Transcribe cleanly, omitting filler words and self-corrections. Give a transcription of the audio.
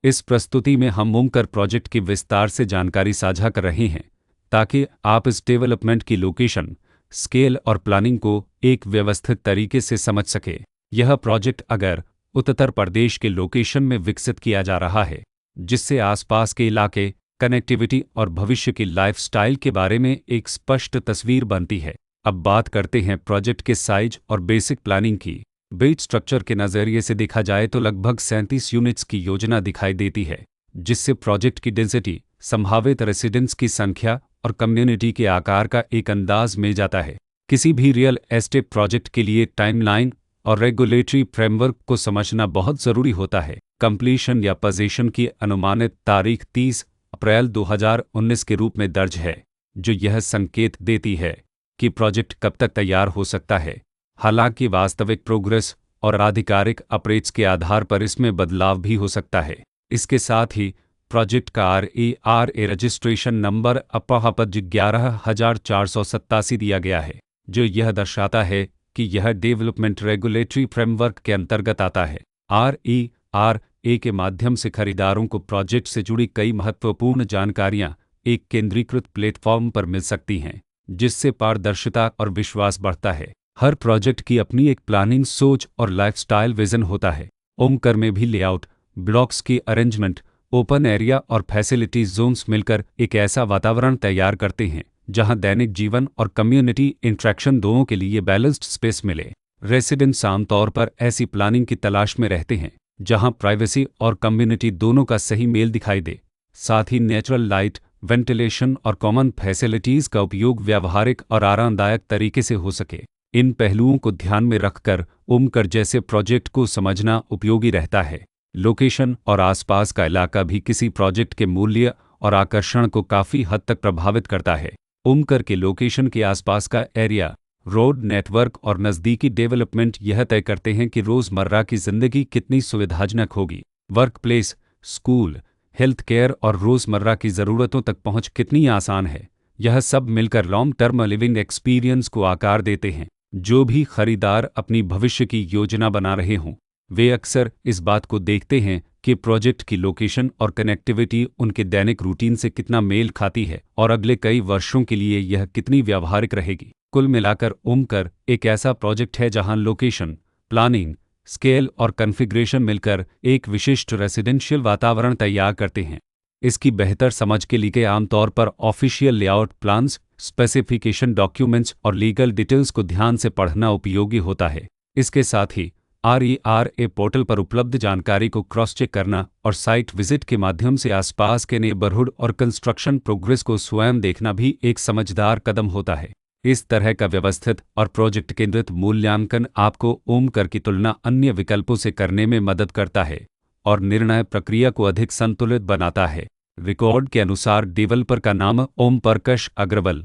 इस प्रस्तुति में हम ओमकर प्रोजेक्ट की विस्तार से जानकारी साझा कर रहे हैं ताकि आप इस डेवलपमेंट की लोकेशन, स्केल और प्लानिंग को एक व्यवस्थित तरीके से समझ सके। यह प्रोजेक्ट अगर उत्तर प्रदेश के लोकेशन में विकसित किया जा रहा है, जिससे आसपास के इलाके, कनेक्टिविटी और भविष्य की लाइफस्टाइल के बारे में एक स्पष्ट तस्वीर बनती है। अब बात करते हैं प्रोजेक्ट के साइज और बेसिक प्लानिंग की। बेस स्ट्रक्चर के नज़रिए से देखा जाए तो लगभग 37 यूनिट्स की योजना दिखाई देती है, जिससे प्रोजेक्ट की डेंसिटी, संभावित रेसिडेंट्स की संख्या और कम्युनिटी के आकार का एक अंदाज मिल जाता है। किसी भी रियल एस्टेट प्रोजेक्ट के लिए टाइमलाइन और रेगुलेटरी फ्रेमवर्क को समझना बहुत ज़रूरी होता है। कंप्लीशन या पोजीशन की अनुमानित तारीख 30 अप्रैल 2019 के रूप में दर्ज है, जो यह संकेत देती है कि प्रोजेक्ट कब तक तैयार हो सकता है। हालांकि वास्तविक प्रोग्रेस और आधिकारिक अपडेट्स के आधार पर इसमें बदलाव भी हो सकता है। इसके साथ ही प्रोजेक्ट का RERA रजिस्ट्रेशन नंबर अपहपज 11487 दिया गया है, जो यह दर्शाता है कि यह डेवलपमेंट रेगुलेटरी फ्रेमवर्क के अंतर्गत आता है। RERA के माध्यम से खरीदारों को प्रोजेक्ट से जुड़ी कई महत्वपूर्ण जानकारियां एक केंद्रीकृत प्लेटफॉर्म पर मिल सकती हैं, जिससे पारदर्शिता और विश्वास बढ़ता है। हर प्रोजेक्ट की अपनी एक प्लानिंग सोच और लाइफस्टाइल विजन होता है। ओमकर में भी लेआउट, ब्लॉक्स की अरेंजमेंट, ओपन एरिया और फैसिलिटी जोन्स मिलकर एक ऐसा वातावरण तैयार करते हैं जहां दैनिक जीवन और कम्युनिटी इंटरेक्शन दोनों के लिए बैलेंस्ड स्पेस मिले। रेसिडेंट्स आमतौर पर ऐसी प्लानिंग की तलाश में रहते हैं जहां प्राइवेसी और कम्युनिटी दोनों का सही मेल दिखाई दे। साथ ही नेचुरल लाइट, वेंटिलेशन और कॉमन फैसिलिटीज़ का उपयोग व्यावहारिक और आरामदायक तरीके से हो सके। इन पहलुओं को ध्यान में रखकर ओमकर जैसे प्रोजेक्ट को समझना उपयोगी रहता है। लोकेशन और आसपास का इलाका भी किसी प्रोजेक्ट के मूल्य और आकर्षण को काफ़ी हद तक प्रभावित करता है। ओमकर के लोकेशन के आसपास का एरिया, रोड नेटवर्क और नज़दीकी डेवलपमेंट यह तय करते हैं कि रोज़मर्रा की ज़िंदगी कितनी सुविधाजनक होगी। Work place, school, health care और रोज़मर्रा की ज़रूरतों तक पहुँच कितनी आसान है। यह सब मिलकर लॉन्ग टर्म लिविंग एक्सपीरियंस को आकार देते हैं। जो भी खरीदार अपनी भविष्य की योजना बना रहे हों, वे अक्सर इस बात को देखते हैं कि प्रोजेक्ट की लोकेशन और कनेक्टिविटी उनके दैनिक रूटीन से कितना मेल खाती है और अगले कई वर्षों के लिए यह कितनी व्यावहारिक रहेगी। कुल मिलाकर ओमकर एक ऐसा प्रोजेक्ट है जहां लोकेशन, प्लानिंग, स्केल और कॉन्फ़िगरेशन मिलकर एक विशिष्ट रेसिडेंशियल वातावरण तैयार करते हैं। इसकी बेहतर समझ के लिए आमतौर पर official layout plans, specification documents और लीगल डिटेल्स को ध्यान से पढ़ना उपयोगी होता है। इसके साथ ही RERA पोर्टल पर उपलब्ध जानकारी को क्रॉस चेक करना और साइट विजिट के माध्यम से आसपास के नेबरहुड और कंस्ट्रक्शन प्रोग्रेस को स्वयं देखना भी एक समझदार कदम होता है। इस तरह का व्यवस्थित और प्रोजेक्ट केंद्रित मूल्यांकन आपको ओमकर की तुलना अन्य विकल्पों से करने में मदद करता है और निर्णय प्रक्रिया को अधिक संतुलित बनाता है। रिकॉर्ड के अनुसार डेवलपर का नाम ओम प्रकाश अग्रवाल।